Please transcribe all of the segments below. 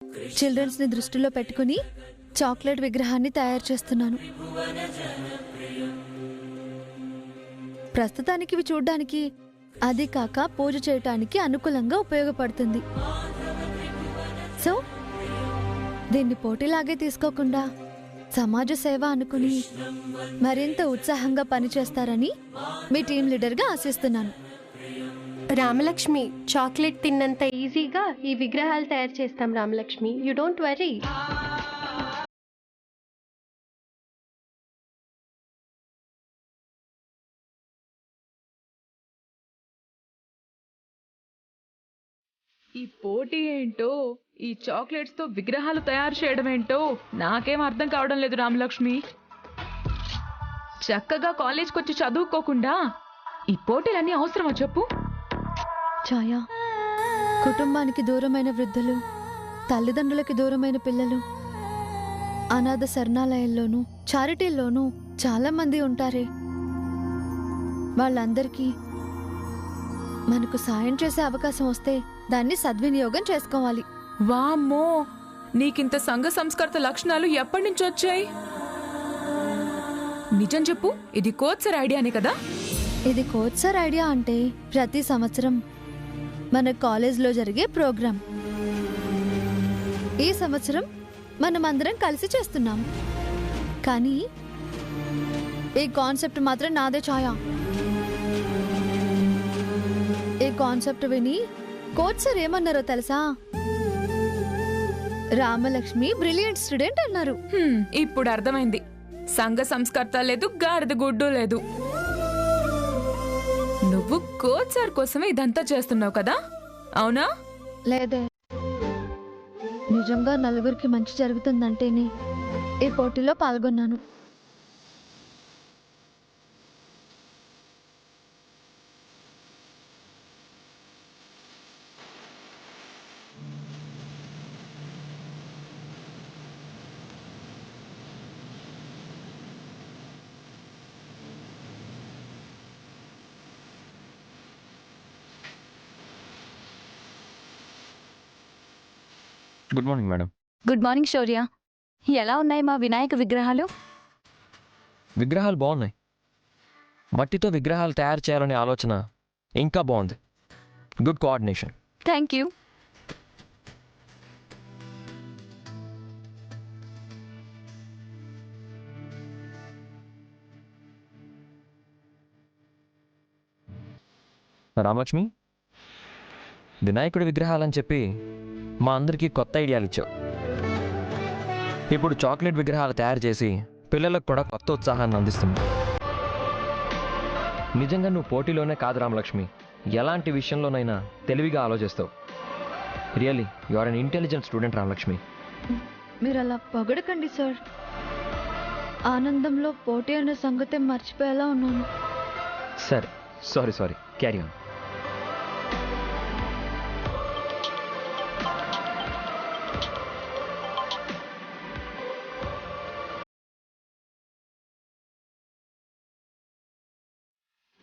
చిల్డ్రన్స్ని దృష్టిలో పెట్టుకుని చాక్లెట్ విగ్రహాన్ని తయారు చేస్తున్నాను. ప్రస్తుతానికి ఇవి చూడ్డానికి, అది కాక పూజ చేయటానికి అనుకూలంగా ఉపయోగపడుతుంది. సో దీన్ని పోటీలాగే తీసుకోకుండా సమాజ సేవ అనుకుని మరింత ఉత్సాహంగా పనిచేస్తారని మీ టీం లీడర్గా ఆశిస్తున్నాను. రామలక్ష్మి, చాక్లెట్ తిన్నంత ఈజీగా ఈ విగ్రహాలు తయారు చేస్తాం రామలక్ష్మి. You don't worry. ఈ పోటీ ఏంటో, ఈ చాక్లెట్స్ తో విగ్రహాలు తయారు చేయడం ఏంటో నాకేం అర్థం కావడం లేదు రామలక్ష్మి. చక్కగా కాలేజ్కి వచ్చి చదువుకోకుండా ఈ పోటీలన్నీ అవసరమా చెప్పు? ఛాయా, కుటుంబానికి దూరమైన వృద్ధులు, తల్లిదండ్రులకి దూరమైన పిల్లలు అనాథ శరణాలయంలోనూ చారిటీల్లోనూ చాలా మంది ఉంటారే. వాళ్ళందరికీ మనకు సాయం చేసే అవకాశం వస్తే దాన్ని సద్వినియోగం చేసుకోవాలి. వామ్మో, నీకింత సంఘ సంస్కృత లక్షణాలు ఎప్పటి నుంచి వచ్చాయి? నిజం చెప్పు, ఇది కోచ్ సార్ ఐడియానే కదా? ఇది కోచ్ సార్ ఐడియా అంటే ప్రతి సంవత్సరం మన కాలేజ్లో జరిగే ప్రోగ్రాం. ఈ సంవత్సరం మనం అందరం కలిసి చేస్తున్నాం. కానీ ఈ కాన్సెప్ట్ మాత్రం నాదే ఛాయా. ఈ కాన్సెప్ట్ విని కోచ్ సార్ ఏమన్నారో తెలుసా? రామలక్ష్మి బ్రిలియంట్ స్టూడెంట్ అన్నారు. ఇప్పుడు అర్థమైంది. సంఘ సంస్కర్త లేదు, గాడిద గుడ్డు లేదు. నువ్వు కోచ్ సార్ కోసమే ఇదంతా చేస్తున్నావు కదా, అవునా? లేదే, నిజంగా నలుగురికి మంచి జరుగుతుందంటేనే ఈ పోటీలో పాల్గొన్నాను. Good morning madam. Good morning Shaurya. ఎలా ఉన్నాయి మా వినాయక విగ్రహాలు? విగ్రహాలు బాగున్నాయి. మట్టితో విగ్రహాలు తయారు చేయాలనే ఆలోచన ఇంకా బాగుంది. Good coordination. Thank you. Ramalakshmi, వినాయకుడి విగ్రహాలని చెప్పి మా అందరికీ కొత్త ఐడియాలు ఇచ్చావు. ఇప్పుడు చాక్లెట్ విగ్రహాలు తయారు చేసి పిల్లలకు కూడా కొత్త ఉత్సాహాన్ని అందిస్తుంది. నిజంగా నువ్వు పోటీలోనే కాదు రామలక్ష్మి, ఎలాంటి విషయంలోనైనా తెలివిగా ఆలోచిస్తావు. Really you are an intelligent student Ramalakshmi. మీరు అలా పొగడకండి సార్. ఆనందంలో పోటీ అనే సంగతి మర్చిపోయేలా ఉన్నాను. సరే, సారీ, క్యారీ ఆన్.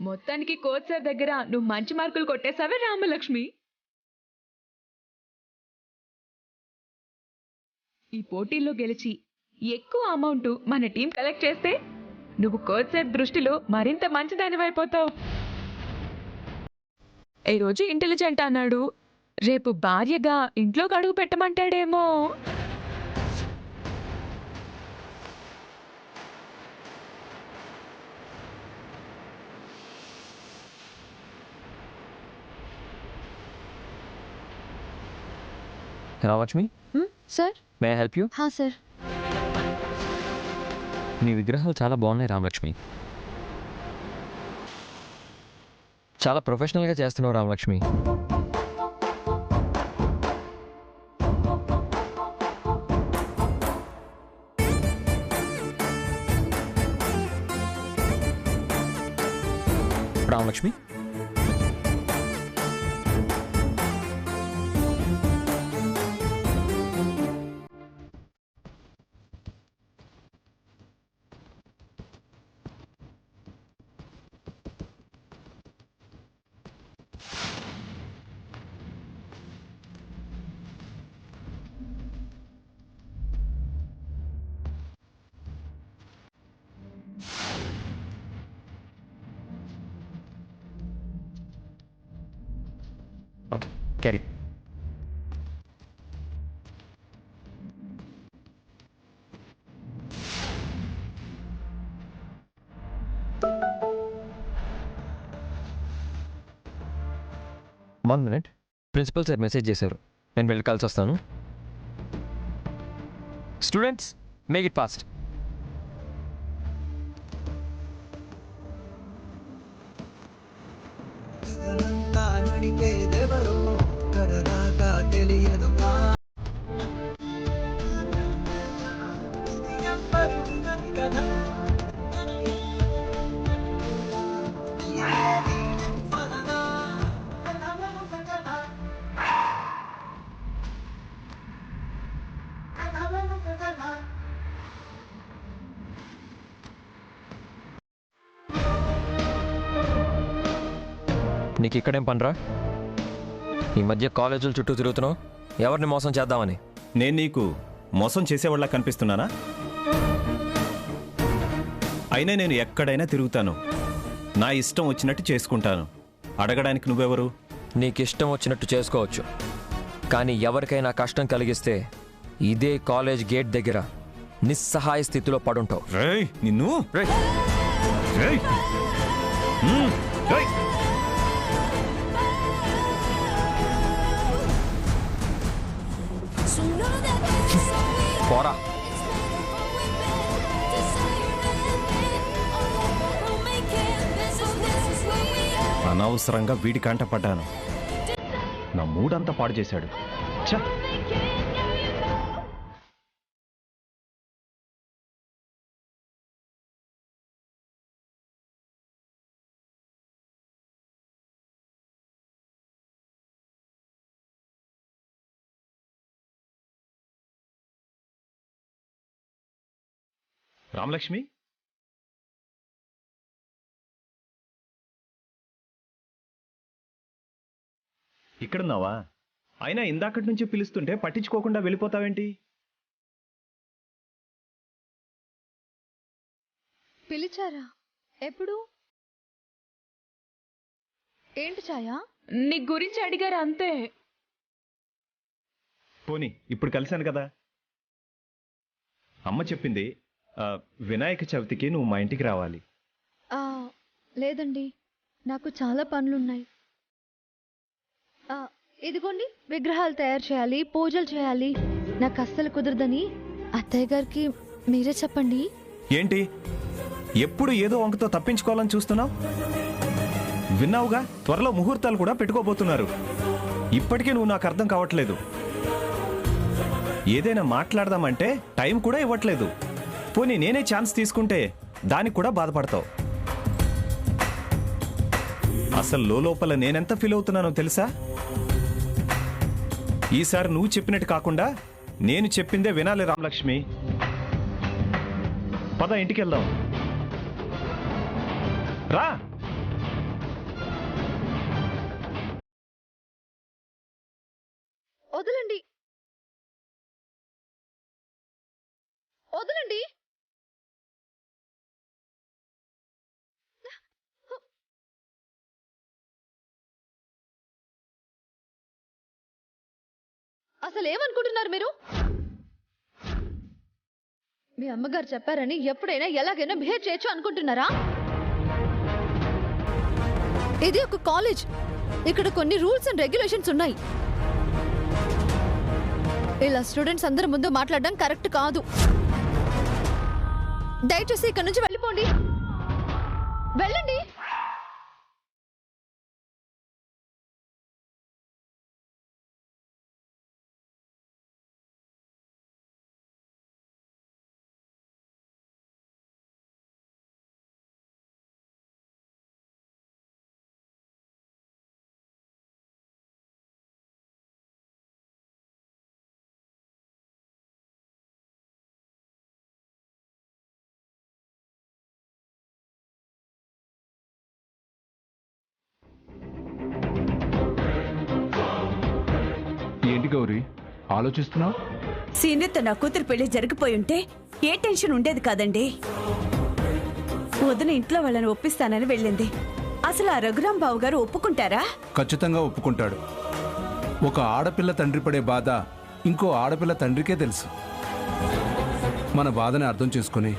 మొత్తానికి కోచ్ సార్ దగ్గర నువ్వు మంచి మార్కులు కొట్టేశావే రామలక్ష్మి. ఈ పోటీల్లో గెలిచి ఎక్కువ అమౌంట్ మన టీం కలెక్ట్ చేస్తే నువ్వు కోచ్ సార్ దృష్టిలో మరింత మంచిదానివైపోతావు. ఈ రోజు ఇంటెలిజెంట్ అన్నాడు, రేపు భార్యగా ఇంట్లో అడుగు పెట్టమంటాడేమో. Ramalakshmi, sir. May I help you? హా సార్. నీ విగ్రహాలు చాలా బాగున్నాయి రామలక్ష్మి. చాలా ప్రొఫెషనల్గా చేస్తున్నావు Ramalakshmi. Ramalakshmi, carry. One minute. Principal sir message చేశారు, నేను వెళ్ళి కలిసి వస్తాను. Students, make it fast. నీకు ఇక్కడేం పనిరా? ఈ మధ్య కాలేజీల చుట్టూ తిరుగుతున్నావు, ఎవరిని మోసం చేద్దామని. నేను నీకు మోసం చేసేవాళ్ళ కనిపిస్తున్నానా? అయినా నేను ఎక్కడైనా తిరుగుతాను, నా ఇష్టం వచ్చినట్టు చేసుకుంటాను. అడగడానికి నువ్వెవరు? నీకు ఇష్టం వచ్చినట్టు చేసుకోవచ్చు, కానీ ఎవరికైనా కష్టం కలిగిస్తే ఇదే కాలేజ్ గేట్ దగ్గర నిస్సహాయ స్థితిలో పడుంటావు. రేయ్ నిన్ను! రేయ్! రేయ్! రేయ్! పోరా. అనవసరంగా వీడి కంట పడ్డాను, నా మూడంతా పాడు చేశాడు. ఛ! రామలక్ష్మి, ఇక్కడున్నావా? అయినా ఇందాకటి నుంచి పిలుస్తుంటే పట్టించుకోకుండా వెళ్ళిపోతావేంటి? పిలిచారా? ఎప్పుడు? ఏంటి ఛాయా? నీ గురించి అడిగారు అంతే. పోనీ ఇప్పుడు కలిశాను కదా. అమ్మ చెప్పింది వినాయక చవితికి నువ్వు మా ఇంటికి రావాలి. లేదండి, నాకు చాలా పనులున్నాయి. ఇదిగోండి, విగ్రహాలు తయారు చేయాలి, పూజలు చేయాలి. నాకు అస్సలు కుదరదని అత్తయ్య గారికి మీరే చెప్పండి. ఏంటి ఎప్పుడు ఏదో వంకతో తప్పించుకోవాలని చూస్తున్నావు? విన్నావుగా, త్వరలో ముహూర్తాలు కూడా పెట్టుకోబోతున్నారు. ఇప్పటికే నువ్వు నాకు అర్థం కావట్లేదు. ఏదైనా మాట్లాడదామంటే టైం కూడా ఇవ్వట్లేదు. పోనీ నేనే ఛాన్స్ తీసుకుంటే దానికి కూడా బాధపడతావు. అసలు లోపల నేనెంత ఫీల్ అవుతున్నానో తెలుసా? ఈసారి నువ్వు చెప్పినట్టు కాకుండా నేను చెప్పిందే వినాలి రామలక్ష్మి. పద ఇంటికి వెళ్దాం, రా. వదలండి, వదలండి. అసలు ఏమనుకుంటున్నారు మీరు? మీ అమ్మగారు చెప్పారని ఎప్పుడైనా ఎలాగైనా బిహేవ్ చేయొచ్చు అనుకుంటున్నారా? ఇది ఒక కాలేజ్, ఇక్కడ కొన్ని రూల్స్ అండ్ రెగ్యులేషన్స్ ఉన్నాయి. ఇలా స్టూడెంట్స్ అందరి ముందు మాట్లాడడం కరెక్ట్ కాదు. దయచేసి ఇక్కడ నుంచి వెళ్ళిపోండి, వెళ్ళండి. ఏంటి గౌరీ ఆలోచిస్తున్నావు? సీనియర్తో నా కూతురు పెళ్లి జరిగిపోయి ఉంటే ఏ టెన్షన్ ఉండేది కాదండి. వదిన ఇంట్లో వాళ్ళని ఒప్పిస్తానని వెళ్ళింది. అసలు ఆ రఘురాం బాబు గారు ఒప్పుకుంటారా? ఖచ్చితంగా ఒప్పుకుంటాడు. ఒక ఆడపిల్ల తండ్రి పడే బాధ ఇంకో ఆడపిల్ల తండ్రికే తెలుసు. మన బాధని అర్థం చేసుకుని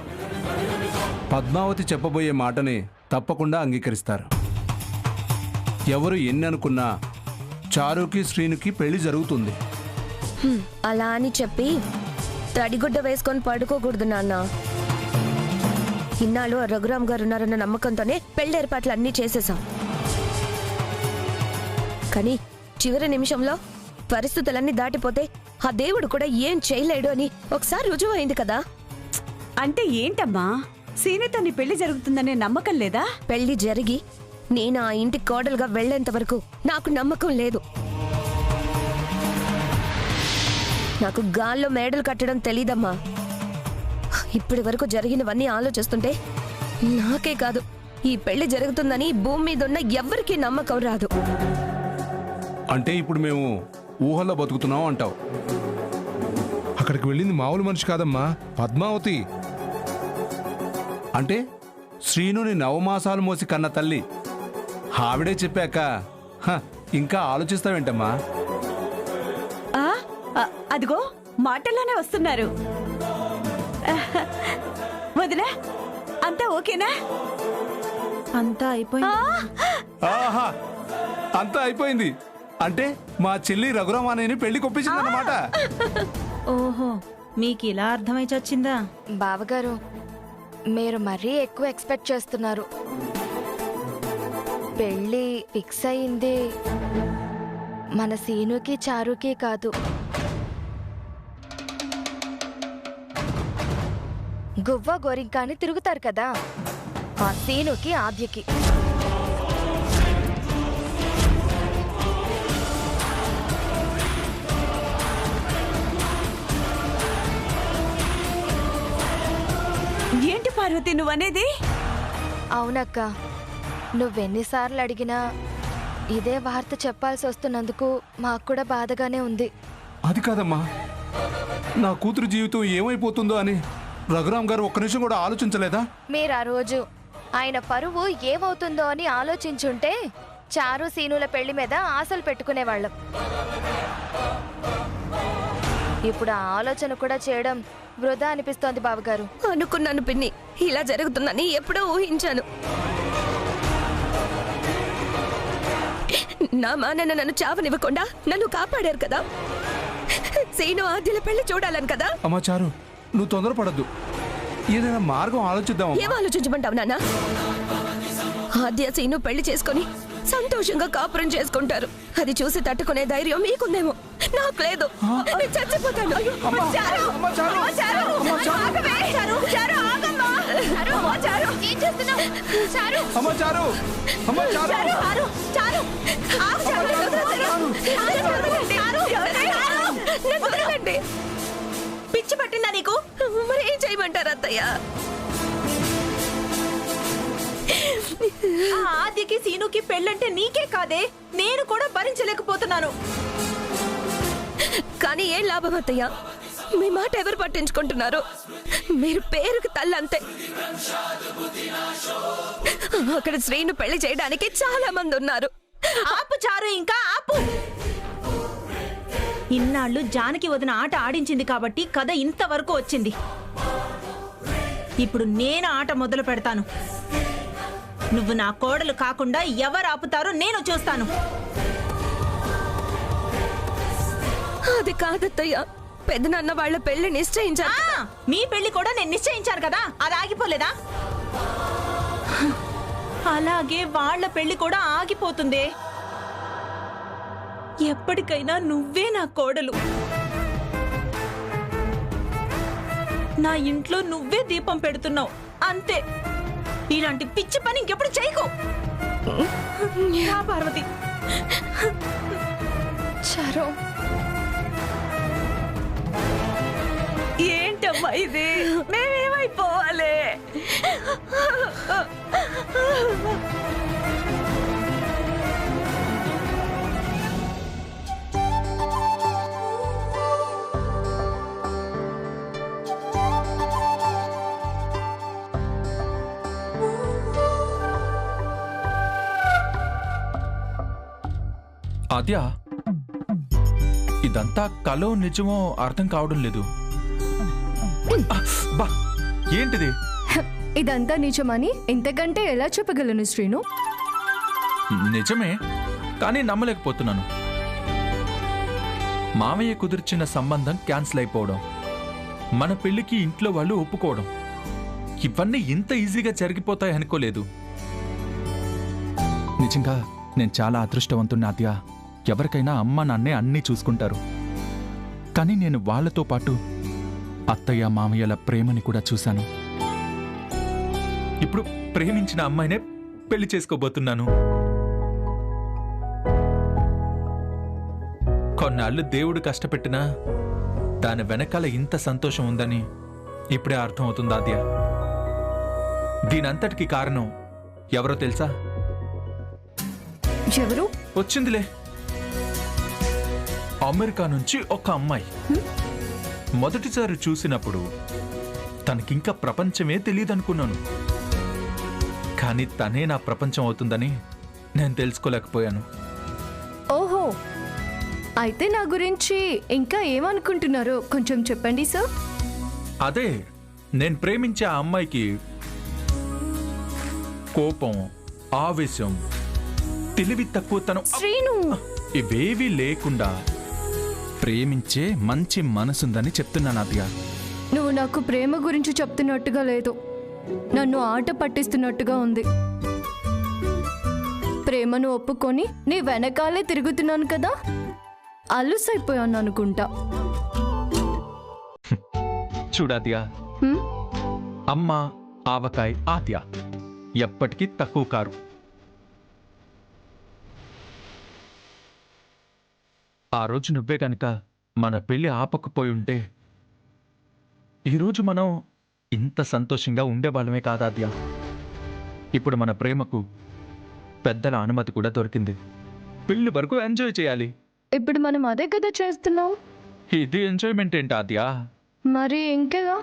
పద్మావతి చెప్పబోయే మాటని తప్పకుండా అంగీకరిస్తారు. ఎవరు ఎన్ని అనుకున్నా చారుకి శ్రీనుకి పెళ్లి జరుగుతుంది. అలా అని చెప్పి తడిగుడ్డ వేసుకొని పడుకోకూడదు నాన్న. ఇన్నాళ్ళు రఘురామ్ గారు ఉన్నారన్న నమ్మకంతోనే పెళ్లి ఏర్పాట్లు అన్నీ చేసేసాం. కానీ చివరి నిమిషంలో పరిస్థితులన్నీ దాటిపోతే ఆ దేవుడు కూడా ఏం చేయలేడు అని ఒకసారి రుజువు అయింది కదా. అంటే ఏంటమ్మా, సీనితో నీ పెళ్లి జరుగుతుందనే నమ్మకం లేదా? పెళ్లి జరిగి నేను ఆ ఇంటి కోడలుగా వెళ్లేంత వరకు నాకు నమ్మకం లేదు. నాకు గాల్లో మేడలు కట్టడం తెలీదమ్మా. ఇప్పటి వరకు జరిగినవన్నీ ఆలోచిస్తుంటే నాకే కాదు, ఈ పెళ్లి జరుగుతుందని భూమి మీద ఉన్న ఎవ్వరికీ నమ్మకం రాదు. అంటే ఇప్పుడు మేము ఊహల్లో బతుకుతున్నాం అంటావు? అక్కడికి వెళ్ళింది మామూలు మనిషి కాదమ్మా, పద్మావతి. అంటే శ్రీనుని నవమాసాలు మోసి కన్న తల్లి ఆవిడే చెప్పాక ఇంకా ఆలోచిస్తావేంటమ్మా? అదిగో మాటల్లోనే వస్తున్నారు. వదినా, అంతా ఓకేనా? అంతా అయిపోయింది. ఆహా, అంతా అయిపోయింది అంటే మా చెల్లి రఘురామాని పెళ్లి కొప్పించిందన్నమాట. ఓహో, మీకు ఇలా అర్థమై చచ్చిందా? బావగారు, మీరు మరీ ఎక్కువ ఎక్స్పెక్ట్ చేస్తున్నారు. పెళ్ళి ఫిక్స్ అయింది మన సీనుకి చారుకి కాదు, గువ్వ గోరింకాని తిరుగుతారు కదా, ఆ సీనుకి ఆద్యకి. ఏంటి పార్వతి నువ్వనేది? అవునక్క, నువ్వెన్నిసార్లు అడిగినా ఇదే వార్త చెప్పాల్సి వస్తున్నందుకు మాకు కూడా బాధగానే ఉంది. అది కాదమ్మా, నా కూతురు జీవితం ఏమైపోతుందో అని రఘురామ్ గారు ఒక్క నిమిషం కూడా ఆలోచించలేదా? మీరు ఆ రోజు ఆయన పరువు ఏమవుతుందో అని ఆలోచించుంటే చారు సీనుల పెళ్లి మీద ఆశలు పెట్టుకునేవాళ్ళం. ఇప్పుడు ఆ ఆలోచన కూడా చేయడం వృధా అనిపిస్తోంది బావగారు. అనుకున్నాను పిన్ని, ఇలా జరుగుతుందని ఎప్పుడో ఊహించాను. నా మానన్న నన్ను చావనివ్వకుండా నన్ను కాపాడారు కదా. సీను ఆద్యల పెళ్లి చూడాలని కదా. అమ్మా చారు, నువ్వు తొందరపడద్దు, ఏదైనా మార్గం ఆలోచిద్దాం. ఏం ఆలోచించమంటావు నాన్న? ఆద్య సీను పెళ్లి చేసుకుని సంతోషంగా కాపురం చేసుకుంటారు. అది చూసి తట్టుకునే ధైర్యం మీకుందేమో, నాకు లేదు. నేను చచ్చిపోతాను. పిచ్చి పట్టిందా నీకు? మరి ఏం చేయమంటారు అత్తయ్య? ఆ ఆద్యకి సీనుకి పెళ్ళంటే నీకే కాదే, నేను కూడా భరించలేకపోతున్నాను. కానీ ఏం లాభం అత్తయ్య? మీ మాట ఎవరు పట్టించుకుంటున్నారు? మీరు పేరుకి తల్లంతే. అక్కడ శ్రీను పెళ్లి చేయడానికి చాలా మంది ఉన్నారు. ఆపు చారు, ఇంకా ఆపు. ఇన్నాళ్ళు జానకి వదిన ఆట ఆడించింది కాబట్టి కథ ఇంతవరకు వచ్చింది. ఇప్పుడు నేను ఆట మొదలు పెడతాను. నువ్వు నా కోడలు కాకుండా ఎవరు ఆపుతారో నేను చూస్తాను. అది కాదత్తయ్య, పెద్దనాన్న వాళ్ళ పెళ్లి నిశ్చయించారు. మీ పెళ్లి కూడా నేను నిశ్చయించాను కదా, అది ఆగిపోలేదా? అలాగే వాళ్ళ పెళ్లి కూడా ఆగిపోతుంది. ఎప్పటికైనా నువ్వే నా కోడలు. నా ఇంట్లో నువ్వే దీపం పెడుతున్నావు అంతే. ఇలాంటి పిచ్చి పని ఇంకెప్పుడు చేయకు. పార్వతి, చారు, ఏంటమ్మా ఇది? మేమేమైపోవాలి? ఆద్య, ఇదంతా కలో నిజమో అర్థం కావడం లేదు. బా ఏంటిది? ఇదంతా నిజమని ఇంతకంటే ఎలా చెప్పగలను శ్రీను? నిజమే, కానీ నమ్మలేకపోతున్నాను. మామయ్య కుదిర్చిన సంబంధం క్యాన్సిల్ అయిపోవడం, మన పెళ్లికి ఇంట్లో వాళ్ళు ఒప్పుకోవడం, ఇవన్నీ ఇంత ఈజీగా జరిగిపోతాయి అనుకోలేదు. నిజంగా నేను చాలా అదృష్టవంతుణ్ణి ఆద్య. ఎవరికైనా అమ్మ నాన్నే అన్నీ చూసుకుంటారు. కానీ నేను వాళ్లతో పాటు అత్తయ్య మామయ్యల ప్రేమని కూడా చూశాను. ఇప్పుడు ప్రేమించిన అమ్మాయినే పెళ్లి చేసుకోబోతున్నాను. కొన్నాళ్ళు దేవుడు కష్టపెట్టినా దాని వెనకాల ఇంత సంతోషం ఉందని ఇప్పుడే అర్థమవుతుంది ఆద్య. దీనంతటికి కారణం ఎవరో తెలుసా? ఎవరు? వచ్చిందిలే, అమెరికా నుంచి ఒక అమ్మాయి. మొదటిసారి చూసినప్పుడు తనకింకా ప్రపంచమే తెలియదనుకున్నాను. కానీ తనే నా ప్రపంచం అవుతుందని నేను తెలుసుకోలేకపోయాను. ఓహో, అయితే నా గురించి ఇంకా ఏమనుకుంటున్నారో కొంచెం చెప్పండి సార్. అదే, నేను ప్రేమించే ఆ అమ్మాయికి కోపం, ఆవేశం, తెలివి తక్కువతనం శ్రీను ఇవేవీ లేకుండా ప్రేమించే మంచి మనసుందని చెప్తున్నాను ఆద్య. నువ్వు నాకు ప్రేమ గురించి చెప్తున్నట్టుగా లేదు, నన్ను ఆట పట్టిస్తున్నట్టుగా ఉంది. ప్రేమను ఒప్పుకొని నీ వెనకాలే తిరుగుతున్నాను కదా, అలుసైపోయాను అనుకుంటా. చూడాద్య, అమ్మ ఆవకాయ్ ఆద్య ఎప్పటికీ తక్కువ కారు. ఆ రోజు నువ్వే కనుక మన పెళ్లి ఆపకపోయి ఉంటే ఈరోజు మనం ఇంత సంతోషంగా ఉండేవాళ్ళమే కాదాద్య. ఇప్పుడు మన ప్రేమకు పెద్దల అనుమతి కూడా దొరికింది. పెళ్లి వరకు ఎంజాయ్ చేయాలి. ఇప్పుడు మనం అదే కదా చేస్తున్నాం. ఇది ఎంజాయ్మెంట్ ఏంటి ఆద్య? మరి ఇంకేగా?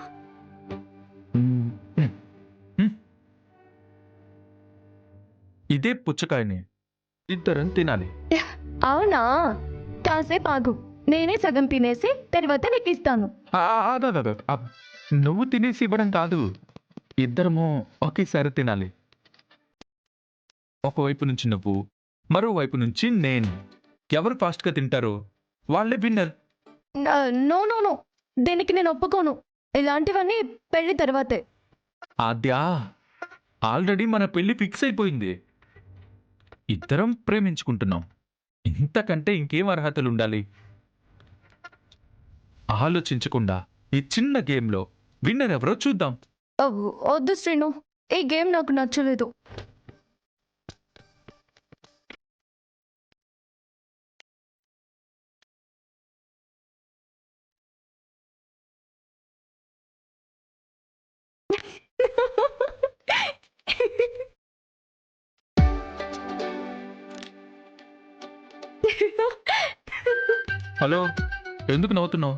ఇదే పుచ్చకాయని ఇద్దరం తినాలి. అవునా? కాసేపు ఆగు, నేనే సగం తినేసి తర్వాత నీకు ఇస్తాను. నువ్వు తినేసి ఇవ్వడం కాదు, ఇద్దరము ఒకేసారి తినాలి. ఒకవైపు నుంచి నువ్వు, మరోవైపు నుంచి నేను. ఎవరు ఫాస్ట్గా తింటారో వాళ్ళే విన్నర్. నో నో నో, దీనికి నేను ఒప్పుకోను. ఇలాంటివన్నీ పెళ్లి తర్వాతే. ఆద్యా, ఆల్రెడీ మన పెళ్లి ఫిక్స్ అయిపోయింది. ఇద్దరం ప్రేమించుకుంటున్నాం. ఇంతకంటే ఇంకేం అర్హతలు ఉండాలి? ఆలోచించకుండా ఈ చిన్న గేమ్లో విన్నర్ ఎవరో చూద్దాం. వద్దు శ్రీను, ఈ గేమ్ నాకు నచ్చలేదు. హలో, ఎందుకు నవ్వుతున్నావు?